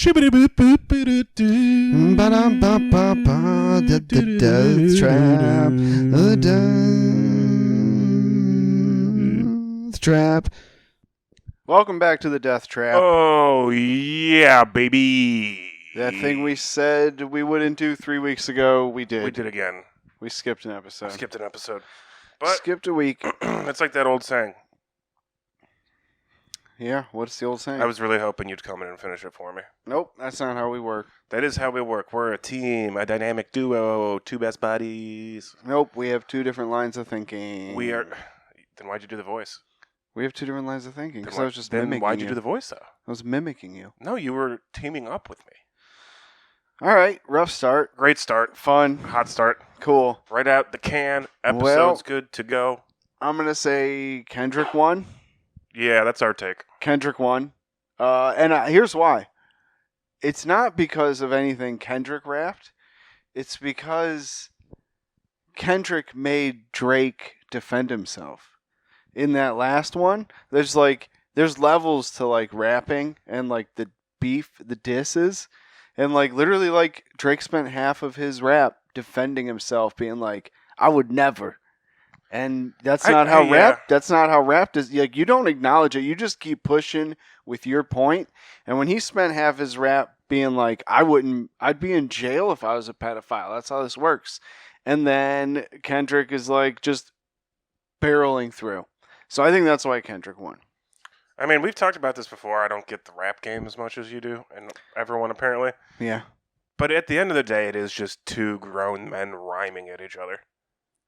Ba-dum-ba-ba-ba, the death trap. The death trap. Welcome back to the Death Trap. Oh, yeah, baby. That thing we said we wouldn't do 3 weeks ago, we did. We did again. We skipped an episode. But skipped a week. It's like that old saying. Yeah, what's the old saying? I was really hoping you'd come in and finish it for me. Nope, that's not how we work. That is how we work. We're a team, a dynamic duo, two best buddies. Nope, we have two different lines of thinking. We are. Then why'd you do the voice? We have two different lines of thinking. Because Then I was just mimicking why'd you. you do the voice, though? I was mimicking you. No, you were teaming up with me. All right, rough start. Great start. Fun. Hot start. Cool. Right out the can. Episode's good to go. I'm going to say Kendrick won. Yeah, that's our take. Kendrick won. Here's why. It's not because of anything Kendrick rapped. It's because Kendrick made Drake defend himself. In that last one, there's levels to like rapping and like the beef, the disses. And like literally like Drake spent half of his rap defending himself, being like, I would never. And that's not how rap is. Like, you don't acknowledge it. You just keep pushing with your point. And when he spent half his rap being like, I'd be in jail if I was a pedophile. That's how this works. And then Kendrick is like just barreling through. So I think that's why Kendrick won. I mean, we've talked about this before. I don't get the rap game as much as you do, and everyone apparently. Yeah. But at the end of the day, it is just two grown men rhyming at each other.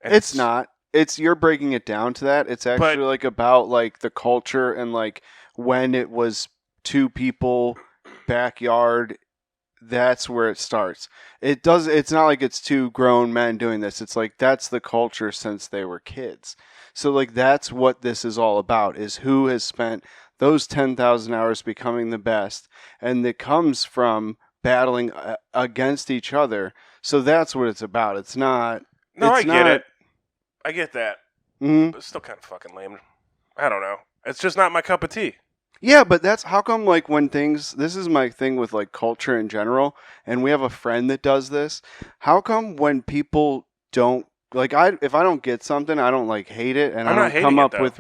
And it's not. You're breaking it down to that. It's actually like about like the culture and like when it was two people, backyard. That's where it starts. It's not like it's two grown men doing this. It's like that's the culture since they were kids. So like that's what this is all about, is who has spent those 10,000 hours becoming the best, and it comes from battling against each other. So that's what it's about. It's not. No, I get it. I get that. Mm-hmm. But it's still kind of fucking lame. I don't know. It's just not my cup of tea. Yeah, but that's how come, like, when this is my thing with, like, culture in general, and we have a friend that does this, how come when people don't, like, if I don't get something, I don't, like, hate it, and I don't come up with,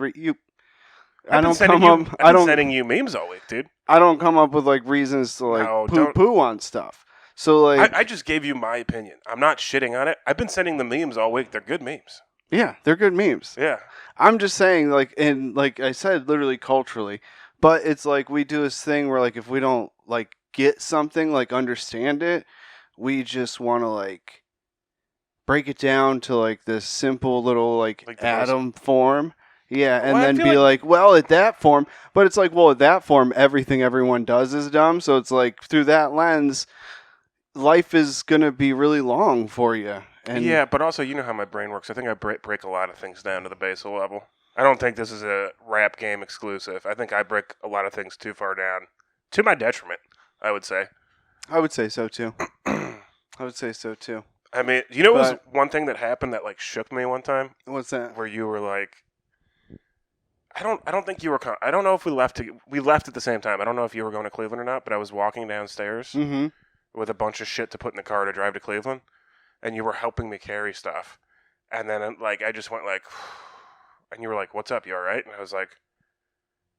I've been sending you memes all week, dude. I don't come up with, like, reasons to, like, poo-poo on stuff. So, like... I just gave you my opinion. I'm not shitting on it. I've been sending the memes all week. They're good memes. Yeah, they're good memes. Yeah. I'm just saying, like, and like I said, literally culturally, but it's like we do this thing where, like, if we don't, like, get something, like, understand it, we just want to, like, break it down to, like, this simple little, like atom form. Yeah, and then be like, well, at that form, but it's like, well, at that form, everything everyone does is dumb, so it's like, through that lens, life is going to be really long for you. And yeah, but also, you know how my brain works. I think I break a lot of things down to the basal level. I don't think this is a rap game exclusive. I think I break a lot of things too far down. To my detriment, I would say. I would say so, too. I mean, you know what was one thing that happened that, like, shook me one time? What's that? Where you were like... I don't think you were... I don't know if we left at the same time. I don't know if you were going to Cleveland or not, but I was walking downstairs with a bunch of shit to put in the car to drive to Cleveland. And you were helping me carry stuff. And then, like, I just went, like... And you were like, what's up? You all right? And I was like,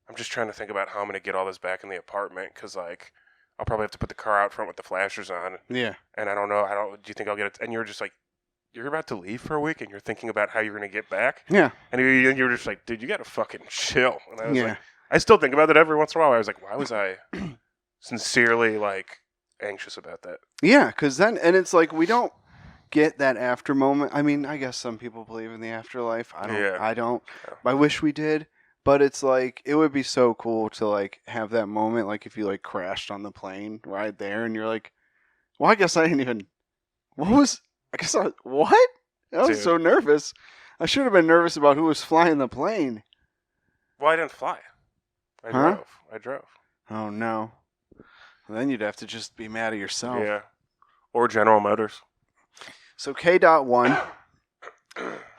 I'm just trying to think about how I'm going to get all this back in the apartment. Because, like, I'll probably have to put the car out front with the flashers on. Yeah. And I don't know. Do you think I'll get it? And you were just like, you're about to leave for a week and you're thinking about how you're going to get back? Yeah. And you were just like, dude, you got to fucking chill. And I was like, I still think about that every once in a while. I was like, why was I sincerely, like, anxious about that? Yeah, because then, and it's like, we don't get that after moment. I mean, I guess some people believe in the afterlife. I don't. Yeah. I wish we did. But it's like, it would be so cool to, like, have that moment, like, if you, like, crashed on the plane right there, and you're like, well, I guess I didn't even, what? I was so nervous. I should have been nervous about who was flying the plane. Well, I didn't fly. I drove. Oh, no. Well, then you'd have to just be mad at yourself. Yeah. Or General Motors. So K.1.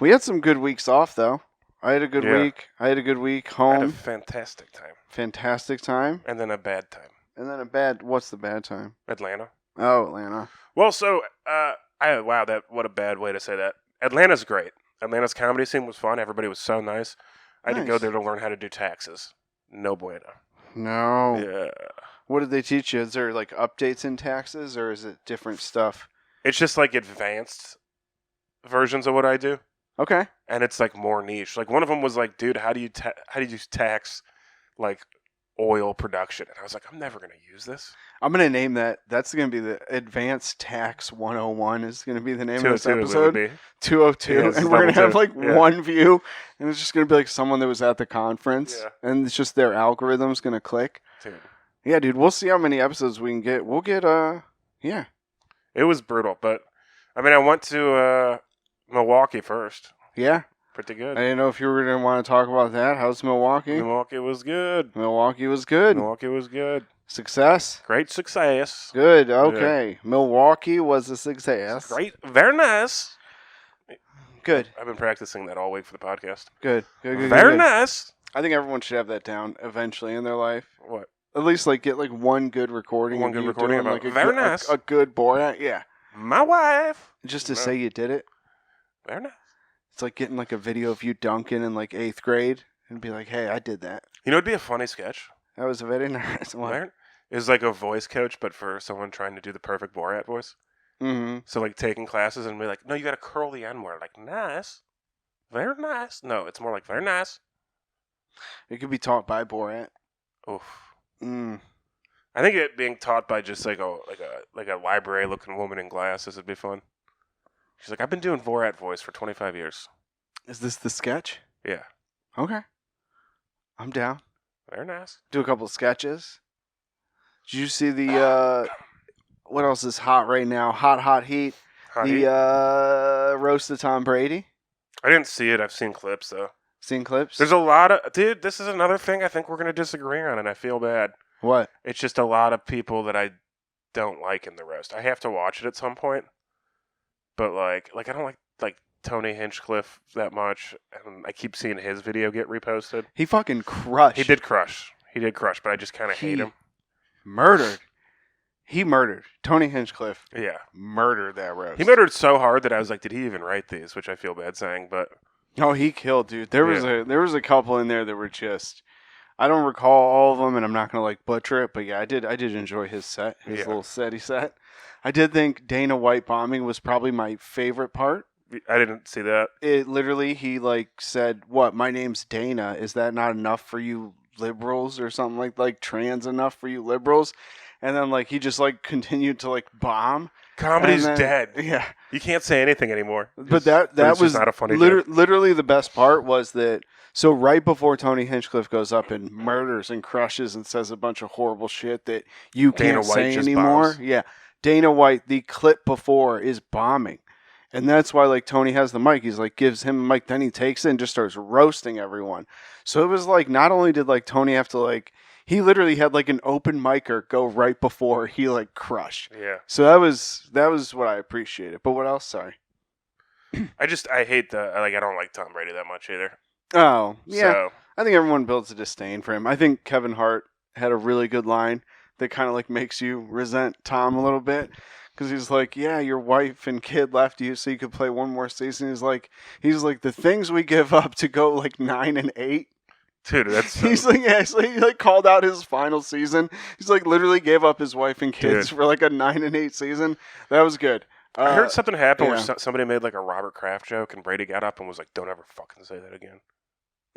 We had some good weeks off, though. I had a good week. Home. I had a fantastic time. Fantastic time. And then a bad time. And then what's the bad time? Atlanta. Oh, Atlanta. Well, so what a bad way to say that. Atlanta's great. Atlanta's comedy scene was fun. Everybody was so nice. I had to go Nice. there to learn how to do taxes. No bueno. No. Yeah. What did they teach you? Is there like updates in taxes, or is it different stuff? It's just like advanced versions of what I do, Okay. and it's like more niche. Like one of them was like, dude, how do you tax like oil production? And I was like, I'm never gonna use this. I'm going to name that. That's going to be the Advanced Tax 101 is going to be the name of this 202 is what episode. it would be. 202. Yeah, it's And we're going to have like Yeah. one view. And it's just going to be like someone that was at the conference. Yeah. And it's just their algorithm's going to click. Dude, Yeah, dude. We'll see how many episodes we can get. We'll get, yeah. it was brutal, but I mean, I went to Milwaukee first. Yeah. Pretty good. I didn't know if you were going to want to talk about that. How's Milwaukee? Milwaukee was good. Milwaukee was good. Milwaukee was good. Success? Great success. Good. Okay. Milwaukee was a success. Great. Very nice. Good. I've been practicing that all week for the podcast. Good. Good. Very Good. nice. I think everyone should have that down eventually in their life. What? At least like get like one good recording. One of good you recording doing, of like a very nice. a good Borat. Yeah. My wife. Just to No. say you did it. Very nice. It's like getting like a video of you dunking in like 8th grade and be like, hey, I did that. You know, it'd be a funny sketch. That was a very nice one. Right? It's like a voice coach, but for someone trying to do the perfect Borat voice. Mm-hmm. So like taking classes and be like, no, you got to curl the N word. Like nice. Very nice. No, it's more like very nice. It could be taught by Borat. Oof. Mm. I think it being taught by just like a library looking woman in glasses would be fun. She's like, I've been doing Borat voice for 25 years. Is this the sketch? Yeah. Okay. I'm down. Very nice. Do a couple of sketches. Did you see the what else is hot right now? Hot heat. Hot The heat. roast of Tom Brady. I didn't see it. I've seen clips though. Seen clips? There's a lot of dude. This is another thing I think we're gonna disagree on, and I feel bad. What? It's just a lot of people that I don't like in the roast. I have to watch it at some point, but like I don't like Tony Hinchcliffe that much, and I keep seeing his video get reposted. He fucking crushed. He did crush, but I just kind of hate him. Murdered. He murdered. Tony Hinchcliffe Yeah, murdered that roast. he murdered so hard that I was like, did he even write these? Which I feel bad saying, but Oh, he killed, dude. There was a couple in there that were just. I don't recall all of them, and I'm not gonna like butcher it, but yeah, I did enjoy his set, his little set he set. I did think Dana White bombing was probably my favorite part. I didn't see that. It literally, he like said, "What? My name's Dana. Is that not enough for you liberals, or something like trans enough for you liberals?" And then like he just like continued to like bomb. Comedy's And then- dead. Yeah, You can't say anything anymore. but that it's was just not a funny joke. literally the best part was that. So right before Tony Hinchcliffe goes up and murders and crushes and says a bunch of horrible shit that you Dana can't White say just animore. bombs. Yeah, Dana White. The clip before is bombing, and that's why like Tony has the mic. He's like gives him a mic, then he takes it and just starts roasting everyone. So it was like not only did like Tony have to like he literally had like an open micer go right before he like crushed. Yeah. So that was what I appreciated. But what else? Sorry. I hate I don't like Tom Brady that much either. Oh yeah. So, I think everyone builds a disdain for him. I think Kevin Hart had a really good line that kind of like makes you resent Tom a little bit because he's like, "Yeah, your wife and kid left you so you could play one more season." He's like, the things we give up to go like 9-8. dude, that's He's like, yeah, so he like called out his final season. He's like literally gave up his wife and kids Dude. for like a 9-8 season. That was good. I heard something happen yeah. where somebody made like a Robert Kraft joke and Brady got up and was like, "Don't ever fucking say that again."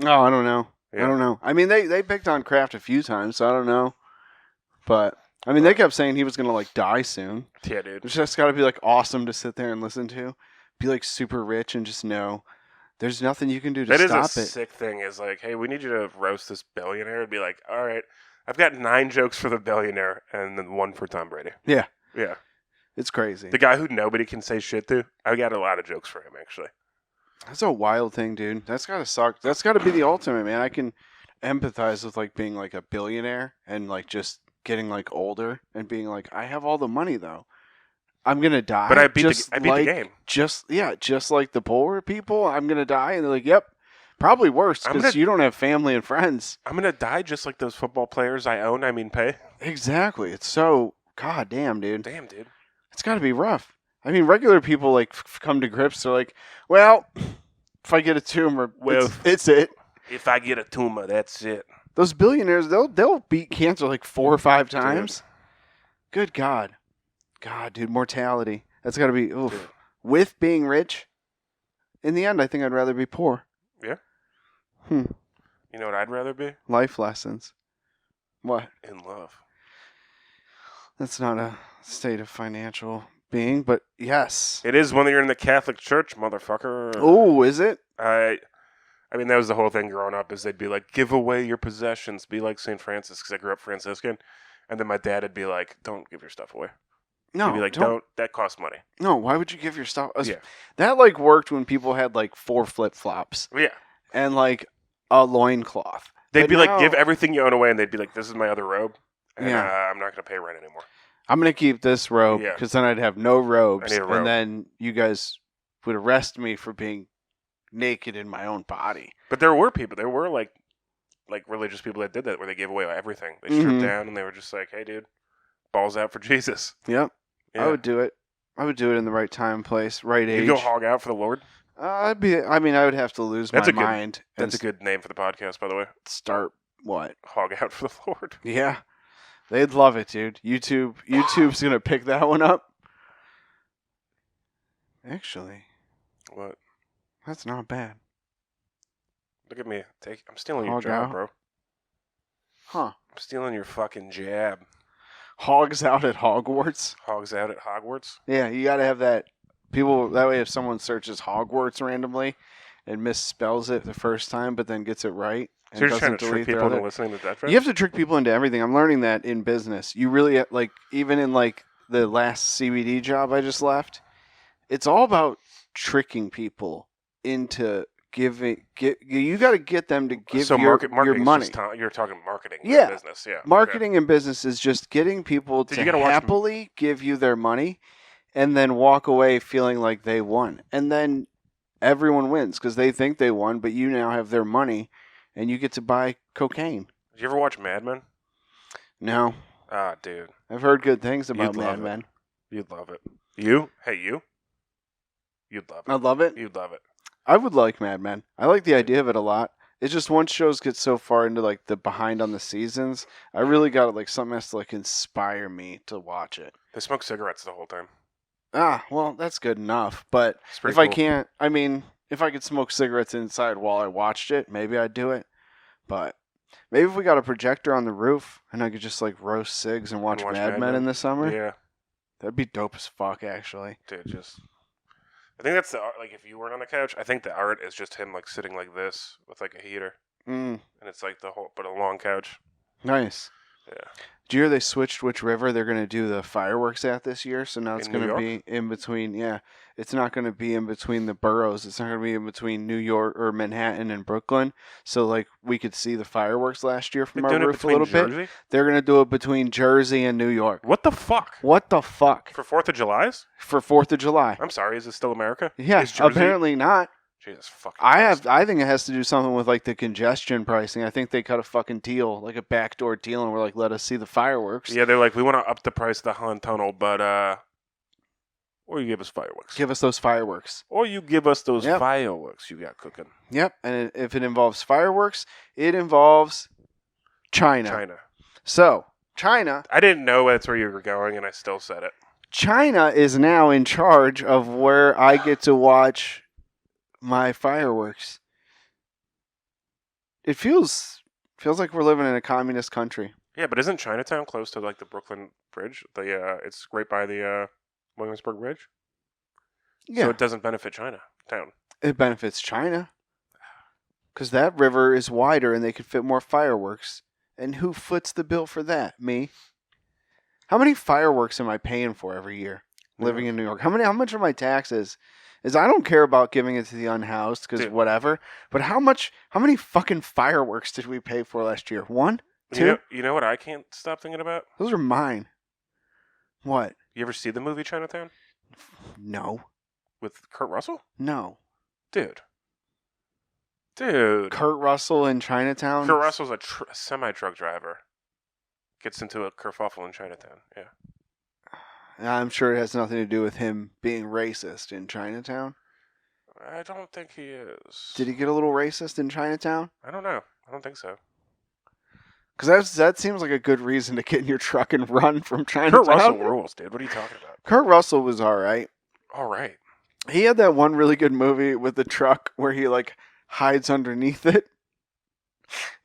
Oh, I don't know. Yeah. I don't know. I mean, they picked on Kraft a few times, so I don't know. But I mean, they kept saying he was gonna like die soon. Yeah, dude. It's just got to be like awesome to sit there and listen to. Be like super rich and just know there's nothing you can do to That is stop a it. sick thing. Is like, hey, we need you to roast this billionaire. And be like, all right, I've got 9 jokes for the billionaire and then 1 for Tom Brady. Yeah. Yeah. It's crazy. The guy who nobody can say shit to. I got a lot of jokes for him actually. That's a wild thing, dude. That's gotta suck. That's gotta be the ultimate, man. I can empathize with like being like a billionaire and like just getting like older and being like, I have all the money though. I'm gonna die. But I beat just the like, game. Just like the poor people, I'm gonna die, and they're like, yep. Probably worse because you don't have family and friends. I'm gonna die just like those football players I own. I mean, pay. Exactly. It's so goddamn, dude. Damn, dude. It's got to be rough. I mean, regular people like come to grips. They're like, well, if I get a tumor, it's it. If I get a tumor, that's it. Those billionaires, they'll beat cancer like 4 or 5 times. Dude. Good God. God, dude, mortality. That's got to be, oof. Dude. With being rich, in the end, I think I'd rather be poor. Yeah? You know what I'd rather be? Life lessons. What? In love. That's not a state of financial being, but yes. It is when you're in the Catholic Church, motherfucker. Oh, is it? I mean, that was the whole thing growing up, is they'd be like, give away your possessions, be like St. Francis, because I grew up Franciscan. And then my dad would be like, don't give your stuff away. No, he'd be like, don't. That costs money. No, why would you give your stuff? Yeah. That like worked when people had like 4 flip-flops. Yeah. And like a loincloth. They'd be like, give everything you own away, and they'd be like, this is my other robe, and I'm not going to pay rent anymore. I'm going to keep this robe, because then I'd have no robes, I need a robe. And then you guys would arrest me for being naked in my own body. But there were like religious people that did that, where they gave away everything. They stripped down, and they were just like, hey, dude, balls out for Jesus. Yep. Yeah. I would do it. I would do it in the right time, place, right age. You'd go hog out for the Lord? I would have to lose my mind. That's a good name for the podcast, by the way. Start what? Hog out for the Lord. Yeah. They'd love it, dude. YouTube's going to pick that one up. Actually. What? That's not bad. Look at me. I'm stealing your job, bro. Huh. I'm stealing your fucking jab. Hogs out at Hogwarts? Hogs out at Hogwarts? Yeah, you got to have that. People, that way if someone searches Hogwarts randomly and misspells it the first time but then gets it right. So you're just trying to trick people into listening to that? You have to trick people into everything. I'm learning that in business. You really, like, even in, like, the last CBD job I just left, it's all about tricking people into giving. You got to get them to give your money. You're talking marketing, yeah, business. Yeah, marketing and business is just getting people to happily give you their money, and then walk away feeling like they won, and then everyone wins because they think they won, but you now have their money, and you get to buy cocaine. Did you ever watch Mad Men? No. Ah, dude, I've heard good things about Mad Men. You'd love it. You? Hey, you? You'd love it. I'd love it. You'd love it. I would like Mad Men. I like the idea of it a lot. It's just once shows get so far into like the behind on the seasons, I really got to like something has to like inspire me to watch it. They smoke cigarettes the whole time. Ah, well, that's good enough. But if I can't, I mean, if I could smoke cigarettes inside while I watched it, maybe I'd do it. But maybe if we got a projector on the roof and I could just like roast cigs and watch Mad Men in the summer, yeah, that'd be dope as fuck, actually. Dude, I think that's the art. Like, if you weren't on the couch, I think the art is just him like sitting like this with like a heater, and it's like but a long couch. Nice. Yeah. Do you hear they switched which river they're going to do the fireworks at this year? So now it's going to be in between. Yeah, it's not going to be in between the boroughs. It's not going to be in between New York or Manhattan and Brooklyn. So like we could see the fireworks last year from our roof a little bit. They're going to do it between Jersey and New York. What the fuck? What the fuck? For 4th of July's? For 4th of July. I'm sorry. Is it still America? Yeah, apparently not. Jesus fucking I think it has to do something with like the congestion pricing. I think they cut a fucking deal, like a backdoor deal, and we're like, let us see the fireworks. Yeah, they're like, we want to up the price of the Holland Tunnel, but or you give us fireworks. Give us those fireworks. Or you give us those fireworks you got cooking. Yep, and if it involves fireworks, it involves China. So, China... I didn't know that's where you were going, and I still said it. China is now in charge of where I get to watch my fireworks. It feels like we're living in a communist country. Yeah, but isn't Chinatown close to like the Brooklyn Bridge? It's right by the Williamsburg Bridge. Yeah. So it doesn't benefit Chinatown. It benefits China. Because that river is wider and they could fit more fireworks. And who foots the bill for that? Me. How many fireworks am I paying for every year living in New York? How much are my taxes? I don't care about giving it to the unhoused because whatever. But how many fucking fireworks did we pay for last year? 1? 2? You know what I can't stop thinking about? Those are mine. What? You ever see the movie Chinatown? No. With Kurt Russell? No. Dude. Dude. Kurt Russell in Chinatown. Kurt Russell's a semi-truck driver. Gets into a kerfuffle in Chinatown. Yeah. I'm sure it has nothing to do with him being racist in Chinatown. I don't think he is. Did he get a little racist in Chinatown? I don't know. I don't think so. Because that seems like a good reason to get in your truck and run from Chinatown. Kurt Russell rules, dude. What are you talking about? Kurt Russell was all right. All right. He had that one really good movie with the truck where he like hides underneath it.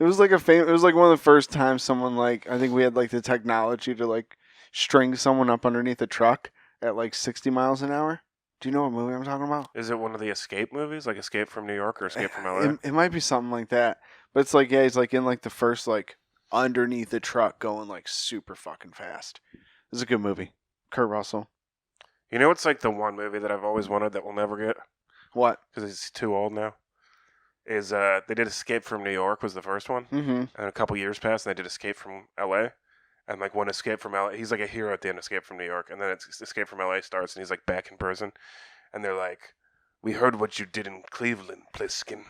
It was like it was like one of the first times someone like, I think we had like the technology to like string someone up underneath a truck at like 60 miles an hour. Do you know what movie I'm talking about? Is it one of the Escape movies, like Escape from New York or Escape from LA? It might be something like that. But it's like, yeah, he's like in like the first like underneath the truck going like super fucking fast. It's a good movie. Kurt Russell. You know, it's like the one movie that I've always wanted that we'll never get What? because he's too old now. Is they did Escape from New York was the first one, and a couple years passed, and they did Escape from L.A. And like when Escape from L.A., he's like a hero at the end of Escape from New York, and then it's Escape from L.A. starts, and he's like back in prison, and they're like, "We heard what you did in Cleveland, Pliskin,"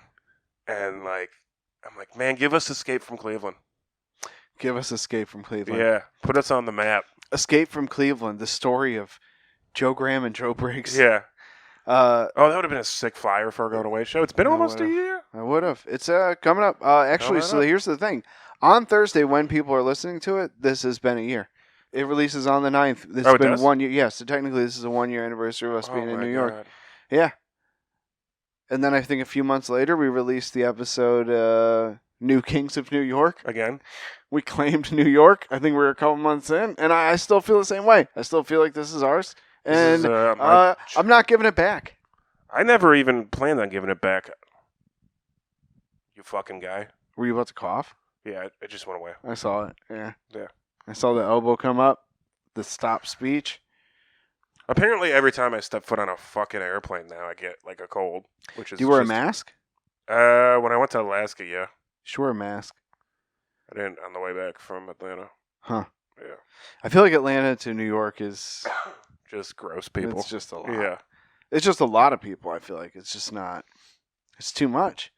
and like I'm like, man, give us Escape from Cleveland. Give us Escape from Cleveland. Yeah, put us on the map. Escape from Cleveland, the story of Joe Graham and Joe Briggs. Yeah. That would have been a sick flyer for a going away show. It's been almost a year. I would have. It's coming up. Actually, so here's the thing. On Thursday, when people are listening to it, this has been a year. It releases on the 9th. This has been 1 year. Yeah, so technically this is a 1 year anniversary of us being in New York. Yeah. And then I think a few months later, we released the episode New Kings of New York. Again? We claimed New York. I think we're a couple months in, and I still feel the same way. I still feel like this is ours. And I'm not giving it back. I never even planned on giving it back. You fucking guy. Were you about to cough? Yeah, it just went away. I saw it. Yeah. Yeah. I saw the elbow come up. The stop speech. Apparently, every time I step foot on a fucking airplane now, I get like a cold. Which is. Do you wear a mask? When I went to Alaska, yeah. You should wear a mask. I didn't on the way back from Atlanta. Huh. Yeah. I feel like Atlanta to New York is just gross people. It's just a lot. Yeah. It's just a lot of people, I feel like. It's just not. It's too much.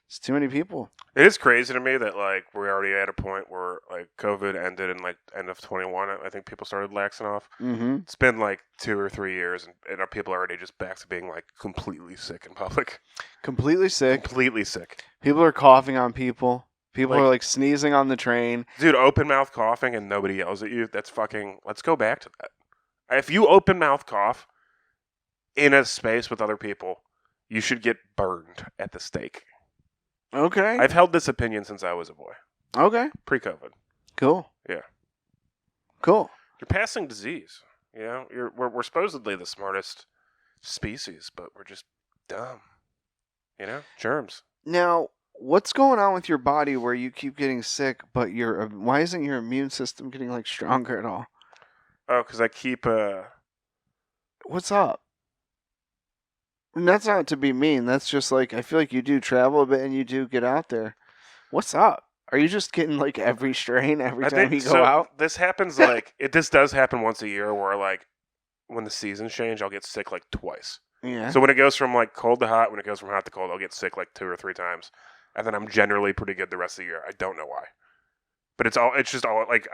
It's too many people. It is crazy to me that, like, we're already at a point where, like, COVID ended in, like, end of 21. I think people started laxing off. Mm-hmm. It's been, like, 2 or 3 years, and people are already just back to being, like, completely sick in public. Completely sick. Completely sick. People are coughing on people. People Like- are, like, sneezing on the train. Dude, open mouth coughing and nobody yells at you. That's fucking... Let's go back to that. If you open mouth cough in a space with other people, you should get burned at the stake. Okay. I've held this opinion since I was a boy. Okay. Pre-COVID. Cool. Yeah. Cool. You're passing disease. You know, we're supposedly the smartest species, but we're just dumb. You know, germs. Now, what's going on with your body where you keep getting sick, but why isn't your immune system getting like stronger at all? Oh, because I keep What's up? And that's not to be mean. That's just like, I feel like you do travel a bit and you do get out there. What's up? Are you just getting like every strain every time you go out? This happens like this does happen once a year where like when the seasons change, I'll get sick like twice. Yeah. So when it goes from like cold to hot, when it goes from hot to cold, I'll get sick like 2 or 3 times, and then I'm generally pretty good the rest of the year. I don't know why, but it's just all like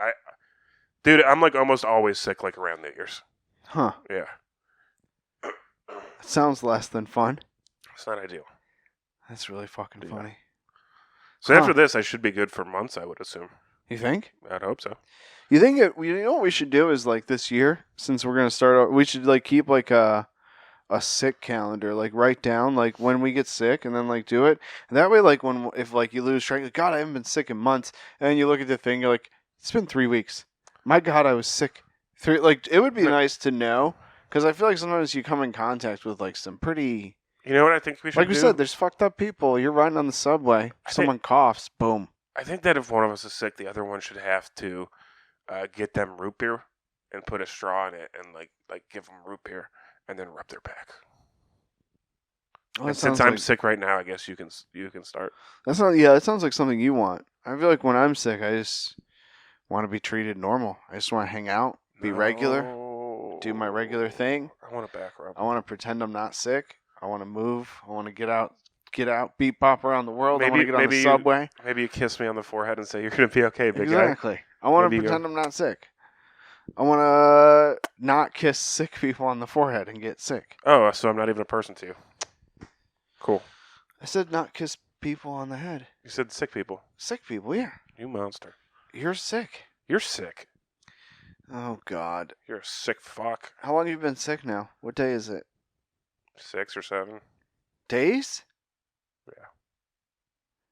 dude, I'm like almost always sick like around New Year's. Huh. Yeah. Sounds less than fun. It's not ideal. That's really fucking funny. So after this, I should be good for months, I would assume. You think? I'd hope so. You think you know what we should do is like this year, since we're gonna start, we should like keep like a sick calendar, like write down like when we get sick and then like do it. And that way, like if like you lose track, like, God, I haven't been sick in months, and then you look at the thing, you're like, it's been 3 weeks. My God, I was sick. Like it would be nice to know. Because I feel like sometimes you come in contact with like some pretty... You know what I think we should do? Like we said, there's fucked up people. You're riding on the subway. Someone coughs. Boom. I think that if one of us is sick, the other one should have to get them root beer and put a straw in it and like give them root beer and then rub their back. Well, and since I'm sick right now, I guess you can start. That's not. Yeah, that sounds like something you want. I feel like when I'm sick, I just want to be treated normal. I just want to hang out, be regular. Do my regular thing. I want a back rub. I want to pretend I'm not sick. I want to move. I want to get get out, beat pop around the world. I want to get on the maybe subway. Maybe you kiss me on the forehead and say you're going to be okay, big guy. Exactly. I want to Maybe you pretend I'm not sick. I want to not kiss sick people on the forehead and get sick. Oh, so I'm not even a person to you. Cool. I said not kiss people on the head. You said sick people. Sick people, yeah. You monster. You're sick. You're sick. Oh, God. You're a sick fuck. How long have you been sick now? What day is it? 6 or 7. Days? Yeah.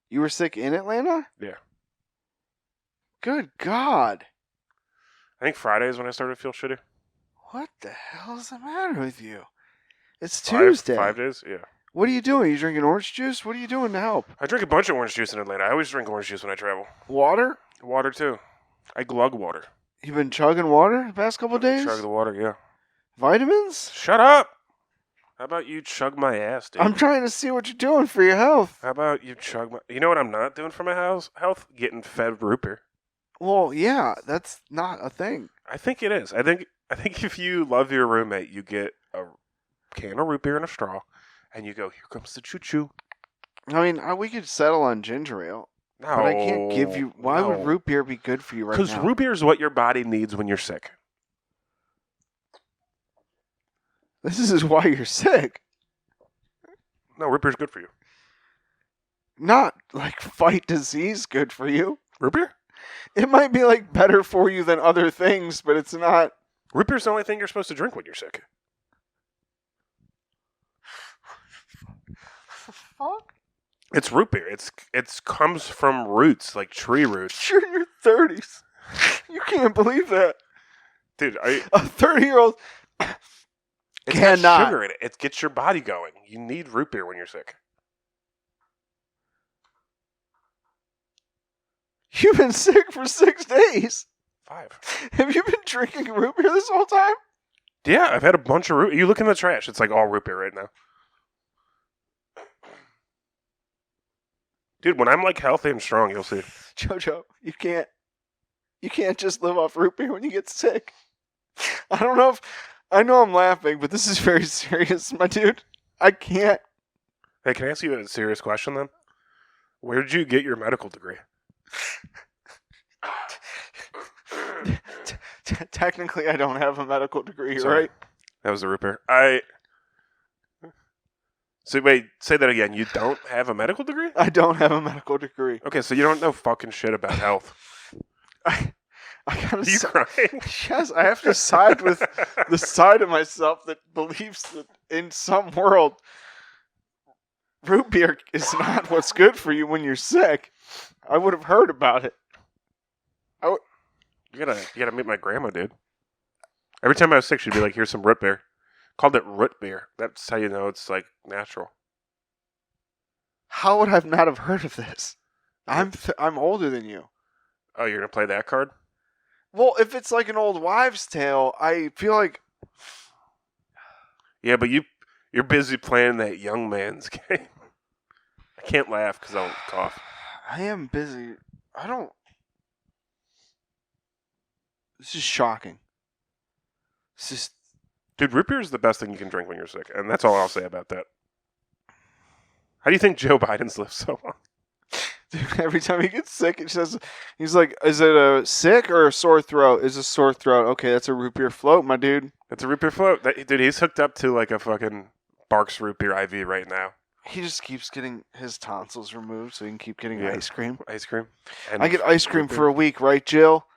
You were sick in Atlanta? Yeah. Good God. I think Friday is when I started to feel shitty. What the hell is the matter with you? It's Tuesday. 5 days? Yeah. What are you doing? Are you drinking orange juice? What are you doing to help? I drink a bunch of orange juice in Atlanta. I always drink orange juice when I travel. Water? Water, too. I glug water. You've been chugging water the past couple of days? Chug the water, yeah. Vitamins? Shut up! How about you chug my ass, dude? I'm trying to see what you're doing for your health. How about you chug my... You know what I'm not doing for my health? Getting fed root beer. Well, yeah, that's not a thing. I think it is. I think if you love your roommate, you get a can of root beer and a straw, and you go, here comes the choo-choo. I mean, we could settle on ginger ale. No. But I can't give you... Why would root beer be good for you right now? Because root beer is what your body needs when you're sick. This is why you're sick. No, root beer's good for you. Not like fight disease good for you. Root beer? It might be like better for you than other things, but it's not. Root beer's the only thing you're supposed to drink when you're sick. Fuck? It's root beer. It's comes from roots, like tree roots. You're in your 30s. You can't believe that. Dude, A 30-year-old it's cannot. got sugar in it. It gets your body going. You need root beer when you're sick. You've been sick for 6 days. 5. Have you been drinking root beer this whole time? Yeah, I've had a bunch of root. You look in the trash. It's like all root beer right now. Dude, when I'm like healthy and strong, you'll see. Jojo, you can't just live off root beer when you get sick. I know I'm laughing, but this is very serious, my dude. I can't. Hey, can I ask you a serious question then? Where did you get your medical degree? Technically, I don't have a medical degree, Sorry. right? That was the root beer. So wait, say that again. You don't have a medical degree? I don't have a medical degree. Okay, so you don't know fucking shit about health. I gotta. Are you crying? Yes, I have to side with the side of myself that believes that in some world, root beer is not what's good for you when you're sick. I would have heard about it. You gotta meet my grandma, dude. Every time I was sick, she'd be like, "Here's some root beer." Called it root beer. That's how you know it's like natural. How would I not have heard of this? I'm older than you. Oh, you're gonna play that card? Well, if it's like an old wives' tale, I feel like. Yeah, but you're busy playing that young man's game. I can't laugh because I'll cough. I am busy. I don't. This is shocking. This is. Dude, root beer is the best thing you can drink when you're sick, and that's all I'll say about that. How do you think Joe Biden's lived so long? Dude, every time he gets sick, it says, he's like, is it a sick or a sore throat? Is a sore throat. Okay, that's a root beer float, my dude. It's a root beer float. Dude, he's hooked up to like a fucking Barks root beer IV right now. He just keeps getting his tonsils removed so he can keep getting Yeah. ice cream. Ice cream. I get ice cream for a week, right, Jill?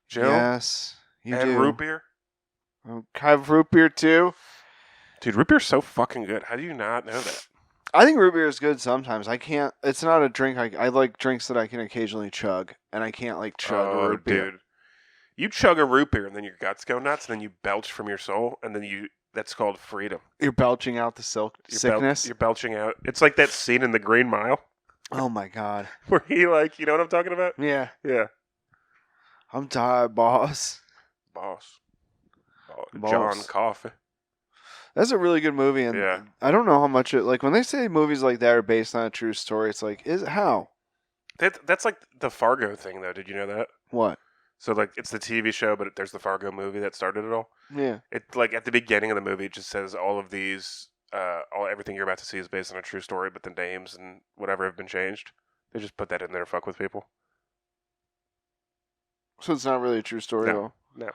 Jill? Yes, you and do. root beer? I have root beer too. Dude, root beer's so fucking good. How do you not know that? I think root beer is good sometimes. I can't. It's not a drink. I like drinks that I can occasionally chug, and I can't like chug a root beer. Dude. You chug a root beer and then your guts go nuts and then you belch from your soul and then that's called freedom. You're belching out the sickness. You're belching out. It's like that scene in The Green Mile Oh my god. where he like, you know what I'm talking about? Yeah. Yeah. I'm tired, boss. Boss. Boss. John Coffey. That's a really good movie, and Yeah. I don't know how much it like when they say movies like that are based on a true story. It's like, is it how? That's like the Fargo thing though. Did you know that? What? So like it's the TV show, but there's the Fargo movie that started it all. Yeah. It like at the beginning of the movie, it just says all of these everything you're about to see is based on a true story, but the names and whatever have been changed. They just put that in there to fuck with people. So it's not really a true story at all. No.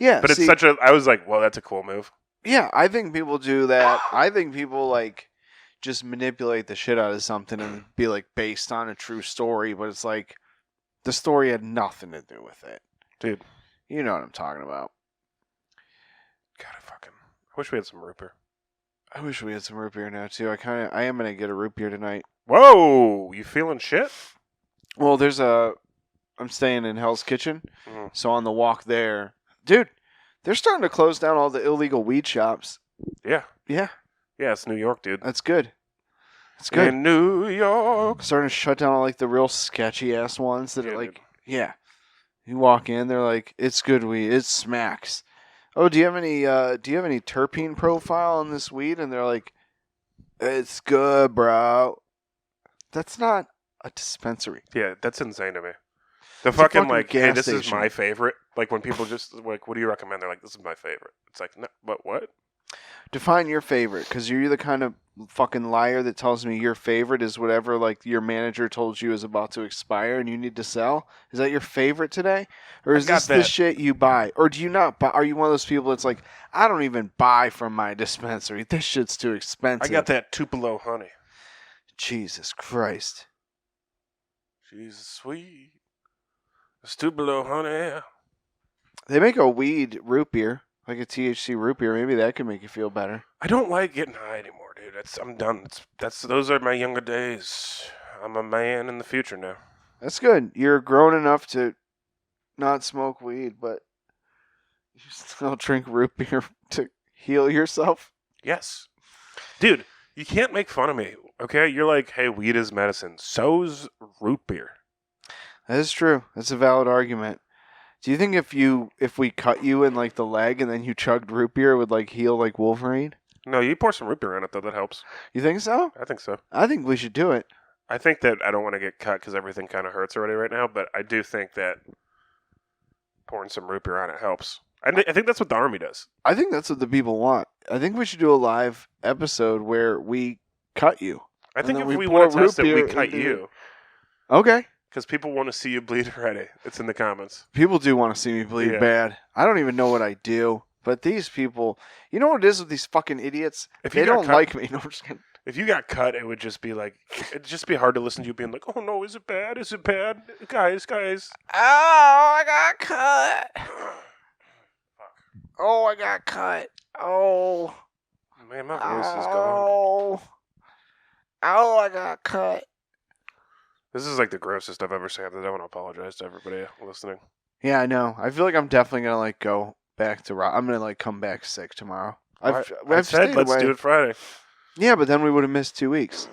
Yeah, but it's such a. I was like, well, that's a cool move. Yeah, I think people do that. I think people like just manipulate the shit out of something and be like based on a true story, but it's like the story had nothing to do with it. Dude. You know what I'm talking about. God, I wish we had some root beer. I wish we had some root beer now too. I am gonna get a root beer tonight. Whoa, you feeling shit? Well, I'm staying in Hell's Kitchen, so on the walk there, dude, they're starting to close down all the illegal weed shops. Yeah. Yeah. Yeah, it's New York, dude. That's good. It's good. In New York. Starting to shut down all like the real sketchy ass ones that are like, dude. yeah. You walk in, they're like, it's good weed. It smacks. Oh, do you have any terpene profile on this weed? And they're like, it's good, bro. That's not a dispensary. Yeah, that's insane to me. The It's fucking a fucking like, hey, gas this station. is my favorite. Like when people just like, what do you recommend? They're like, this is my favorite. It's like, no, but what? Define your favorite, because you're the kind of fucking liar that tells me your favorite is whatever like your manager told you is about to expire and you need to sell. Is that your favorite today, or is this the shit you buy, or do you not buy? Are you one of those people that's like, I don't even buy from my dispensary. This shit's too expensive. I got that Tupelo honey. Jesus Christ. Jesus sweet. It's Tupelo honey. They make a weed root beer, like a THC root beer. Maybe that could make you feel better. I don't like getting high anymore, dude. I'm done. Those are my younger days. I'm a man in the future now. That's good. You're grown enough to not smoke weed, but you still drink root beer to heal yourself. Yes. Dude, you can't make fun of me, okay? You're like, hey, weed is medicine. So's root beer. That is true. That's a valid argument. Do you think if we cut you in like the leg and then you chugged root beer, it would like heal like Wolverine? No, you pour some root beer in it though. That helps. You think so? I think so. I think we should do it. I think that I don't want to get cut because everything kind of hurts already right now, but I do think that pouring some root beer on it helps. I think that's what the Army does. I think that's what the people want. I think we should do a live episode where we cut you. I think if we want to test it, we cut you. Okay. Because people want to see you bleed already. It's in the comments. People do want to see me bleed bad. I don't even know what I do. But these people, you know what it is with these fucking idiots? They don't like me. No, I'm just kidding. If you got cut, it would just be like, it'd just be hard to listen to you being like, oh no, is it bad? Is it bad? Guys. Oh, I got cut. Oh, I got cut. Oh. Man, my voice is gone. Oh, I got cut. This is like the grossest I've ever said. I want to apologize to everybody listening. Yeah, I know. I feel like I'm definitely going to like go back to rock. I'm going to like come back sick tomorrow. I said let's do it Friday. Yeah, but then we would have missed 2 weeks.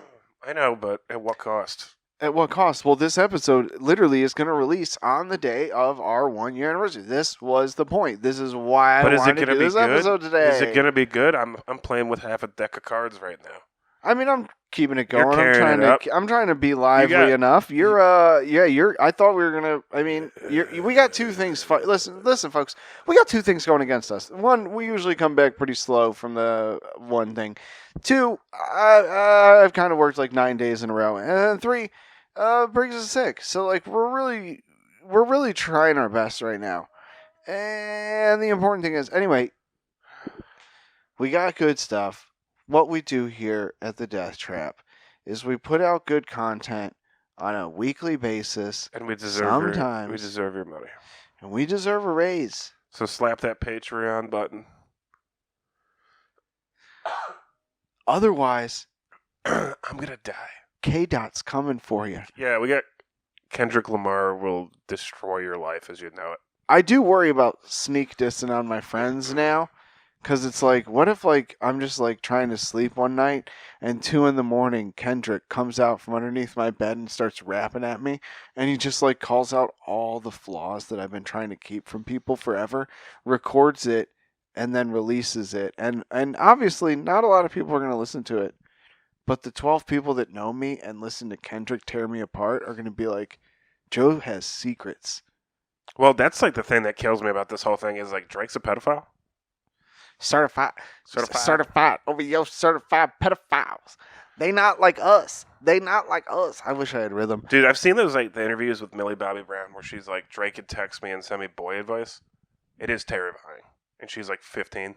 I know, but at what cost? At what cost? Well, this episode literally is going to release on the day of our 1 year anniversary. This was the point. This is why I wanted to do this episode today. Is it going to be good? I'm playing with half a deck of cards right now. I mean, I'm keeping it going. I'm trying to be lively enough. I thought we were gonna. I mean, we got two things. Listen, folks. We got two things going against us. One, we usually come back pretty slow from the one thing. Two, I've kind of worked like 9 days in a row, and then three, Briggs is sick. So like, we're really trying our best right now. And the important thing is, anyway, we got good stuff. What we do here at the Death Trap is we put out good content on a weekly basis. And we deserve your money. And we deserve a raise. So slap that Patreon button. Otherwise, I'm going to die. K-Dot's coming for you. Yeah, we got Kendrick Lamar will destroy your life as you know it. I do worry about sneak dissing on my friends now. Because it's like, what if like I'm just like trying to sleep one night and 2 a.m, Kendrick comes out from underneath my bed and starts rapping at me, and he just like calls out all the flaws that I've been trying to keep from people forever, records it, and then releases it. And obviously not a lot of people are going to listen to it, but the 12 people that know me and listen to Kendrick tear me apart are going to be like, Joe has secrets. Well, that's like the thing that kills me about this whole thing is like Drake's a pedophile. certified Certified. OVO certified pedophiles. They not like us. They not like us. I wish I had rhythm. Dude, I've seen those like the interviews with Millie Bobby Brown where she's like, Drake could text me and send me boy advice. It is terrifying, and she's like 15.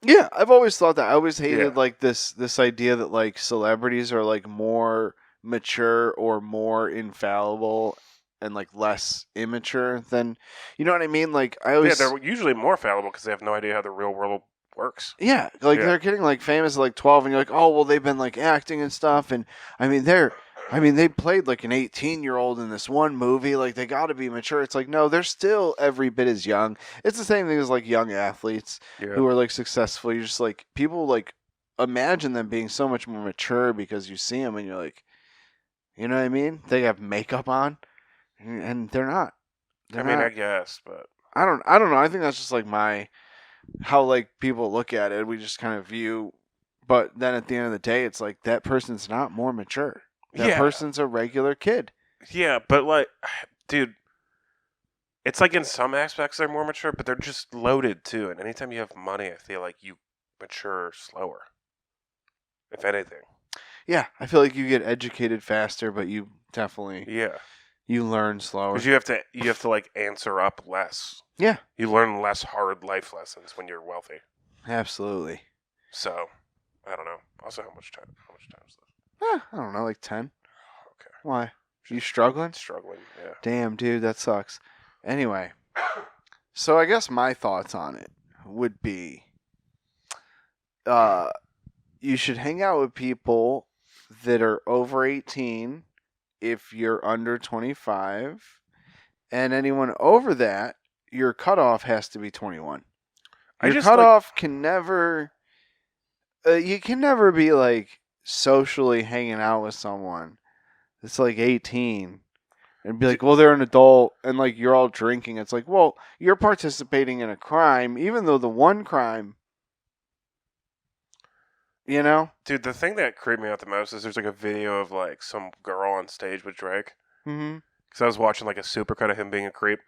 Yeah, I've always thought that. I always hated Yeah. like this idea that like celebrities are like more mature or more infallible and like less immature than, you know what I mean? Like I Yeah, always they're usually more fallible because they have no idea how the real world works. yeah, like Yeah. they're getting like famous at like 12 and you're like, "Oh, well they've been like acting and stuff." And they played like an 18-year-old in this one movie. Like they got to be mature. It's like, no, they're still every bit as young. It's the same thing as like young athletes Yeah. who are like successful. You're just like, people like imagine them being so much more mature because you see them and you're like, you know what I mean? They have makeup on and they're not. I mean, I guess, but I don't know. I think that's just like how like people look at it. We just kind of view, but then at the end of the day, it's like that person's not more mature. That yeah, person's a regular kid. yeah, but like, dude, it's like in some aspects they're more mature, but they're just loaded too. And anytime you have money, I feel like you mature slower, if anything. Yeah, I feel like you get educated faster, but you definitely Yeah, you learn slower. because you have to like answer up less. Yeah, You learn less hard life lessons when you're wealthy. absolutely. So, I don't know. Also, how much time is left? I don't know, like 10. Okay. Why? You struggling? Struggling, yeah. Damn, dude, that sucks. Anyway, so I guess my thoughts on it would be, you should hang out with people that are over 18 if you're under 25, and anyone over that, your cutoff has to be 21. Your cutoff can never, you can never be like socially hanging out with someone that's like 18 and be like, well, they're an adult and like you're all drinking. It's like, well, you're participating in a crime, even though the one crime, you know? Dude, the thing that creeped me out the most is there's like a video of like some girl on stage with Drake. Mm-hmm. Because I was watching like a supercut of him being a creep.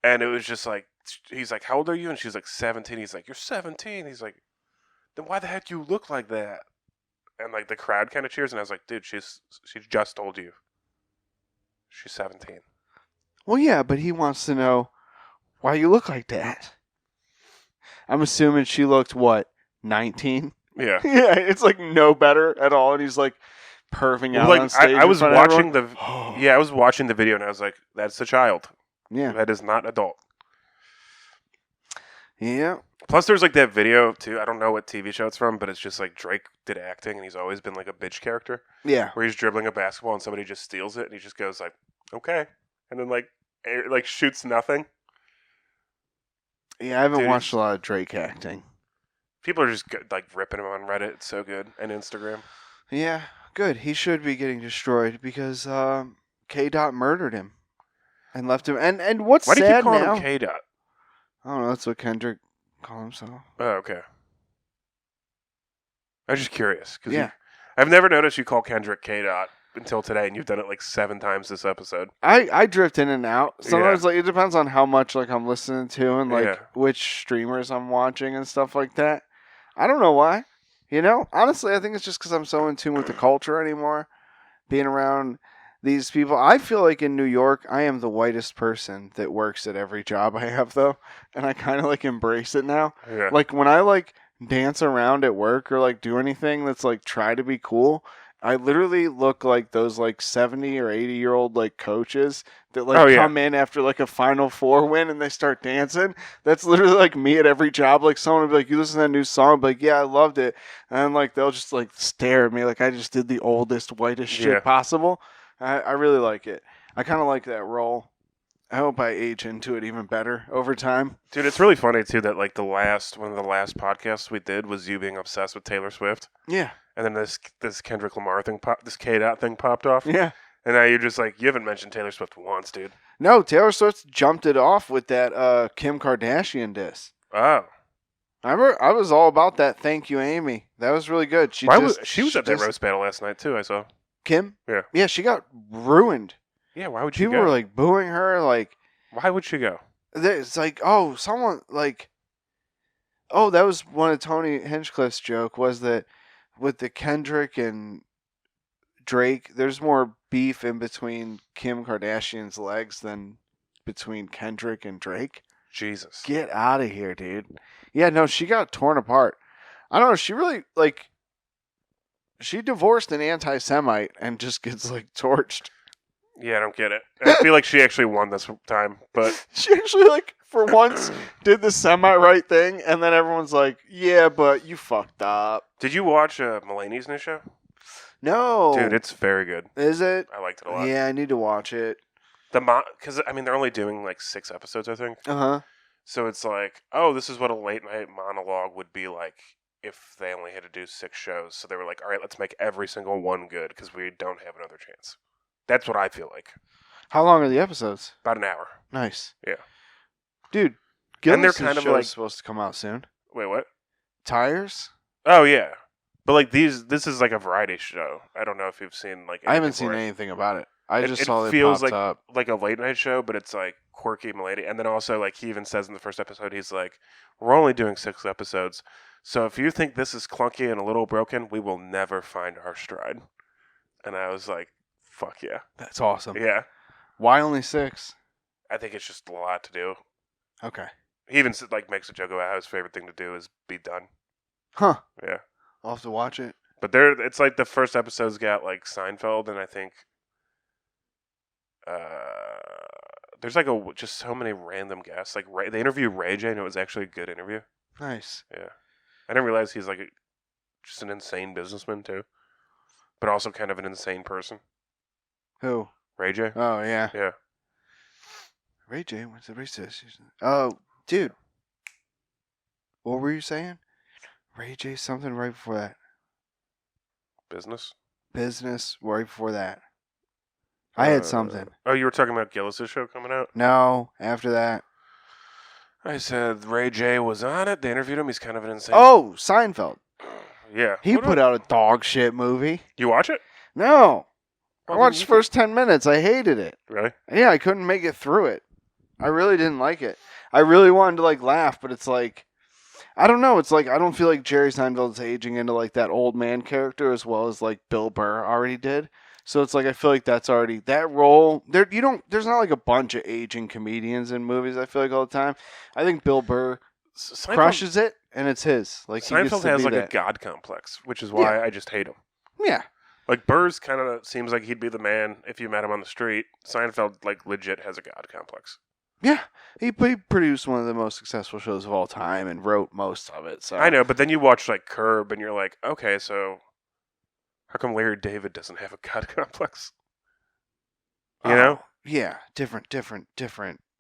And it was just like, he's like, how old are you? And she's like, 17. He's like, you're 17. He's like, then why the heck you look like that? And like the crowd kind of cheers. And I was like, dude, she just told you. She's 17. Well, yeah, but he wants to know why you look like that. I'm assuming she looked, what, 19? Yeah. Yeah, it's like no better at all. And he's like perving out like on stage. I was watching I was watching the video and I was like, that's a child. Yeah. That is not adult. Yeah. Plus, there's like that video too. I don't know what TV show it's from, but it's just like Drake did acting, and he's always been like a bitch character. Yeah. Where he's dribbling a basketball and somebody just steals it, and he just goes like, "Okay," and then like shoots nothing. Yeah, I haven't Dude, watched a lot of Drake acting. People are just like ripping him on Reddit. It's so good, and Instagram. Yeah, good. He should be getting destroyed because K. Dot murdered him and left him. And what's Why do you sad keep calling now? him K. Dot? I don't know. That's what Kendrick called himself. Oh, okay. I was just curious because Yeah. I've never noticed you call Kendrick K. Dot until today, and you've done it like 7 times this episode. I drift in and out. Sometimes Yeah. like it depends on how much like I'm listening to and like Yeah. which streamers I'm watching and stuff like that. I don't know why. You know, honestly, I think it's just because I'm so in tune with the culture anymore. Being around these people, I feel like in New York, I am the whitest person that works at every job I have, though, and I kind of like embrace it now. Yeah. Like when I like dance around at work or like do anything that's like try to be cool, I literally look like those like 70 or 80-year-old like coaches that like come in after like a Final Four win and they start dancing. That's literally like me at every job. Like someone would be like, you listen to that new song? I'd be like, yeah, I loved it. And like they'll just like stare at me like I just did the oldest, whitest shit possible. I really like it. I kind of like that role. I hope I age into it even better over time. Dude, it's really funny too that like one of the last podcasts we did was you being obsessed with Taylor Swift. Yeah. And then this Kendrick Lamar thing this K. Dot thing popped off. Yeah. And now you're just like, you haven't mentioned Taylor Swift once, dude. No, Taylor Swift jumped it off with that Kim Kardashian diss. Oh. I was all about that. Thank you, Amy. That was really good. She was at that roast battle last night too, I saw. Kim? Yeah. Yeah, she got ruined. Yeah, why would she People go? were like booing her. Like, why would she go? it's like, oh, someone like, Oh, that was one of Tony Hinchcliffe's joke, was that with the Kendrick and Drake, there's more beef in between Kim Kardashian's legs than between Kendrick and Drake. Jesus. Get out of here, dude. Yeah, no, she got torn apart. I don't know. She really, like, she divorced an anti Semite and just gets, like, torched. Yeah, I don't get it. I feel like she actually won this time, but She actually, like, for once did the semi right thing, and then everyone's like, yeah, but you fucked up. did you watch Mulaney's new show? No. Dude, it's very good. Is it? I liked it a lot. Yeah, I need to watch it. Because I mean, they're only doing like 6 episodes, I think. Uh-huh. So it's like, oh, this is what a late night monologue would be like if they only had to do 6 shows. So they were like, all right, let's make every single one good because we don't have another chance. That's what I feel like. How long are the episodes? About an hour. Nice. Yeah. Dude, And they're Gillis' kind of show like- is supposed to come out soon. Wait, what? Tires? Oh yeah, but like this is like a variety show. I don't know if you've seen like. I haven't anything seen where anything about it. I It- just it saw it feels popped like- up. like a late night show, but it's like quirky Milady. And then also like he even says in the first episode, he's like, "We're only doing 6 episodes, so if you think this is clunky and a little broken, we will never find our stride." And I was like, "Fuck yeah, That's awesome. yeah." Why only 6? I think it's just a lot to do. Okay. He even like makes a joke about how his favorite thing to do is be done. Huh. Yeah. I'll have to watch it. But it's like the first episode's got like Seinfeld, and I think there's like just so many random guests. Like they interviewed Ray J, and it was actually a good interview. Nice. Yeah, I didn't realize he's like just an insane businessman too, but also kind of an insane person. Who? Ray J. Oh, yeah. Yeah. Ray J, what's the racist? Oh, dude. What were you saying? Ray J, something right before that. Business. Business, right before that. I had something. Oh, you were talking about Gillis' show coming out? No, after that. I said Ray J was on it. They interviewed him. He's kind of an insane. Oh, Seinfeld. Yeah. He put out a dog shit movie. You watch it? No. I Well, watched then the first 10 minutes. I hated it. Really? Yeah, I couldn't make it through it. I really didn't like it. I really wanted to, like, laugh, but it's like, I don't know. It's like, I don't feel like Jerry Seinfeld's aging into, like, that old man character as well as, like, Bill Burr already did. So it's like, I feel like that's already, that role, there's not, like, a bunch of aging comedians in movies, I feel like, all the time. I think Bill Burr crushes it, and it's his. Like, he gets Seinfeld to has be like that. a god complex, which is why I just hate him. Yeah. Like Burr's kind of seems like he'd be the man if you met him on the street. Seinfeld like legit has a god complex. Yeah. He produced one of the most successful shows of all time and wrote most of it. So I know, but then you watch like Curb and you're like, okay, so how come Larry David doesn't have a god complex? You know? Yeah, different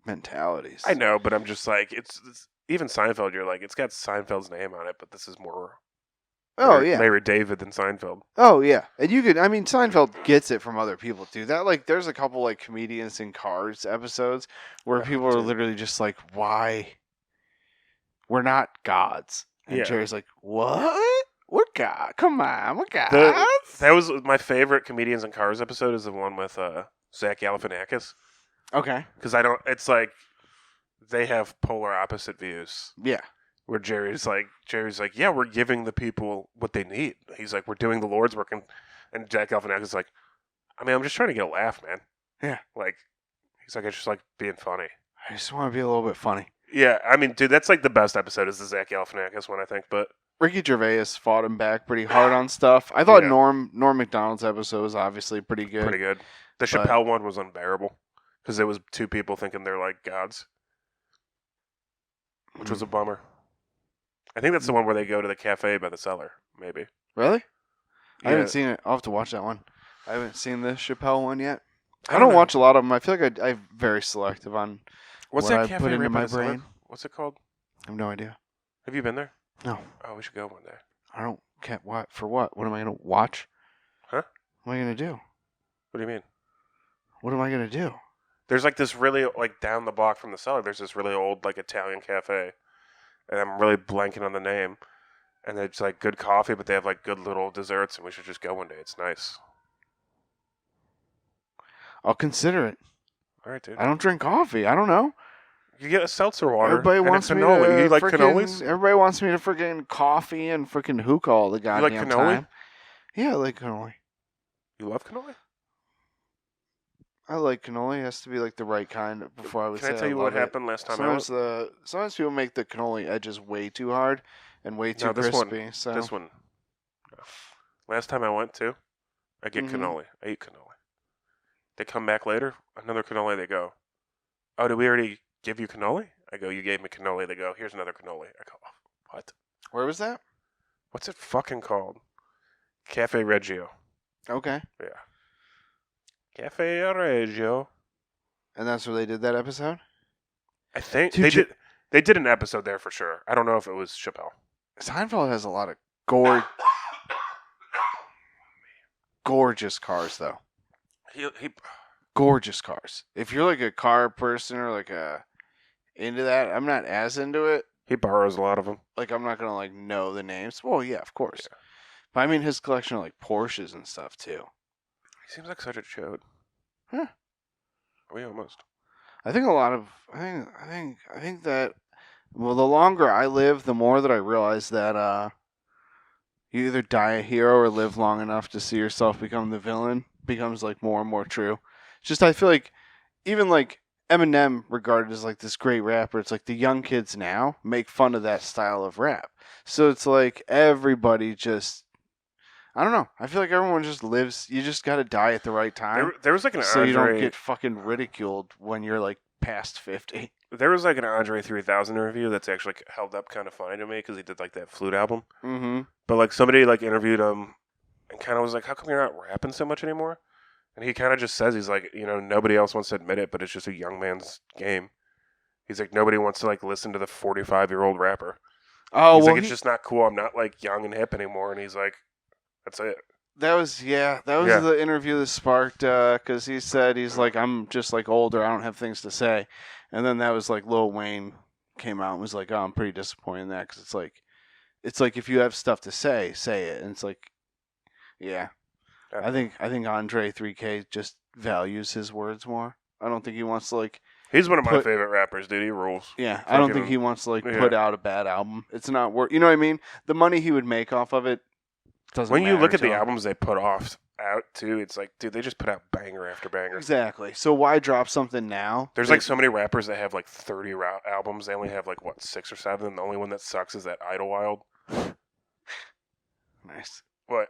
mentalities. I know, but I'm just like, it's even Seinfeld. You're like, it's got Seinfeld's name on it, but this is more Larry David than Seinfeld. Oh yeah, and Seinfeld gets it from other people too. That like, there's a couple like comedians in cars episodes where people are literally just like, why? We're not gods. And Yeah. Jerry's like, what? What God? Come on, what gods? That was my favorite comedians in cars episode. Is the one with Zach Galifianakis. Okay. Because it's like they have polar opposite views. Yeah. Where Jerry's like, yeah, we're giving the people what they need. He's like, we're doing the Lord's work, and Jack Galifianakis is like, I mean, I'm just trying to get a laugh, man. Yeah. Like, he's like, I just like being funny. I just want to be a little bit funny. Yeah, I mean, dude, that's like the best episode is the Zach Galifianakis one, I think. But Ricky Gervais fought him back pretty hard on stuff. I thought Yeah. Norm Macdonald's episode was obviously pretty good. pretty good. The But- Chappelle one was unbearable because it was 2 people thinking they're like gods, which was a bummer. I think that's the one where they go to the cafe by the cellar, maybe. Really? I Yeah. haven't seen it. I'll have to watch that one. I haven't seen the Chappelle one yet. I don't don't know. watch a lot of them. I feel like I'm very selective on What's what that I cafe put into right by my the cellar? brain. What's it called? I have no idea. Have you been there? No. Oh, we should go one day. I don't can't what for what? What am I gonna watch? Huh? What am I gonna do? What do you mean? What am I gonna do? There's like this really like down the block from the cellar. There's this really old like Italian cafe, and I'm really blanking on the name. And it's like good coffee, but they have like good little desserts, and we should just go one day. It's nice. I'll consider it. All right, dude. I don't drink coffee. I don't know. You get a seltzer water. Everybody and wants a me cannoli. to You like frickin- cannolis? Everybody wants me to freaking coffee and freaking hookah all the goddamn like cannoli? time. Yeah, I like cannoli. You love cannoli? I like cannoli. It has to be like the right kind before I would say Can I tell you what love it. happened last time I went? Sometimes people make the cannoli edges way too hard and way too crispy. This one. Last time I went to, I get cannoli. I eat cannoli. They come back later, another cannoli. They go, "Oh, did we already give you cannoli?" I go, "You gave me cannoli." They go, "Here's another cannoli." I go, oh, "What? Where was that? What's it fucking called?" Cafe Reggio. Okay. Yeah. Cafe Reggio. And that's where they did that episode? I think Dude, they did an episode there for sure. I don't know if it was Chappelle. Seinfeld has a lot of gorgeous cars, though. He Gorgeous cars. If you're like a car person or like into that, I'm not as into it. he borrows a lot of them. Like, I'm not gonna like know the names. Well, yeah, of course. Yeah. But I mean his collection of like Porsches and stuff too. He seems like such a chode. Huh. We almost. I think that well, the longer I live, the more that I realize that you either die a hero or live long enough to see yourself become the villain becomes like more and more true. It's just I feel like even like Eminem regarded as like this great rapper, it's like the young kids now make fun of that style of rap. So it's like everybody just I don't know. I feel like everyone just lives. You just got to die at the right time. There was like an so Andre. you don't get fucking ridiculed when you're like past 50. There was like an Andre 3000 review that's actually held up kind of funny to me because he did like that flute album. Mm-hmm. But like somebody like interviewed him and kind of was like, "How come you're not rapping so much anymore?" And he kind of just says he's like, nobody else wants to admit it, but it's just a young man's game. He's like, nobody wants to like listen to the 45-year-old rapper. Oh, he's well, like, it's just not cool. I'm not like young and hip anymore. And he's like, that's it. That was the interview that sparked because he said he's like I'm just like older. I don't have things to say, and then that was like Lil Wayne came out and was like, oh, I'm pretty disappointed in that because it's like if you have stuff to say it, and it's like, yeah. I think Andre 3K just values his words more. I don't think he wants to like. He's one of my favorite rappers, dude. He rules. Yeah, I don't think he wants to like put out a bad album. It's not worth. You know what I mean? The money he would make off of it doesn't. When you look at to the him. albums they put out too, it's like, dude, they just put out banger after banger. Exactly. So why drop something now? There's like so many rappers that have like 30 albums. They only have like what 6 or 7. And the only one that sucks is that Idlewild. Nice. What?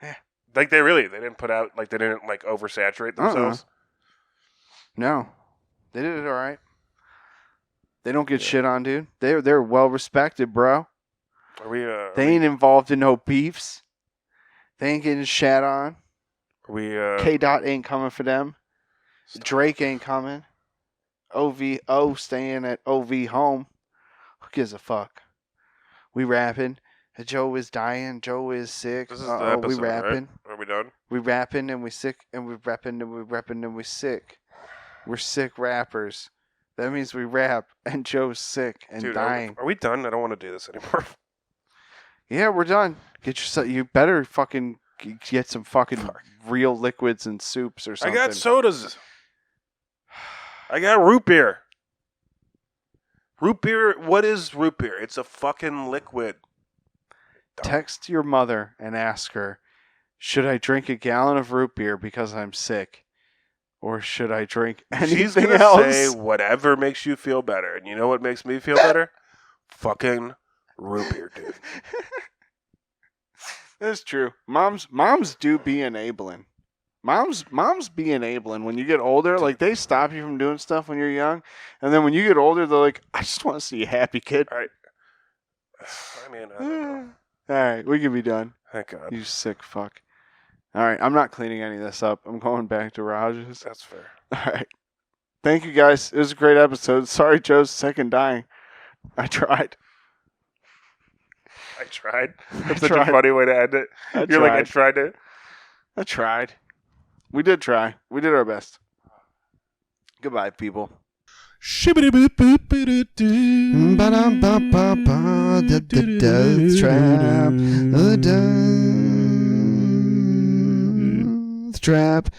Yeah. Like they didn't put out like they didn't like oversaturate themselves. No, they did it all right. They don't get shit on, dude. They're well respected, bro. Are we? They ain't involved in no beefs. They ain't getting shat on. Are we? K. Dot ain't coming for them. Drake ain't coming. OVO staying at OV home. Who gives a fuck? We rapping. Joe is dying. Joe is sick. This is the episode, we rapping. Right? Are we done? We rapping and we sick and we rapping and we rapping and we sick. We're sick rappers. That means we rap and Joe's sick and Dude, dying. Are we done? I don't want to do this anymore. Yeah, we're done. Get yourself. You better fucking get some fucking real liquids and soups or something. I got sodas. I got root beer. Root beer. What is root beer? It's a fucking liquid. Text your mother and ask her, should I drink a gallon of root beer because I'm sick? Or should I drink anything She's gonna else? say whatever makes you feel better. And you know what makes me feel better? Fucking root beer, dude. That's true. Moms do be enabling. Moms be enabling. When you get older, like they stop you from doing stuff when you're young. And then when you get older, they're like, I just want to see you happy, kid. All right. I mean, I don't know. All right, we can be done. Thank God. You sick fuck. All right, I'm not cleaning any of this up. I'm going back to Raj's. That's fair. All right. Thank you, guys. It was a great episode. Sorry Joe's sick and dying. I tried. That's such a funny way to end it. You're like, I tried it. I tried. We did try. We did our best. Goodbye, people. Trap.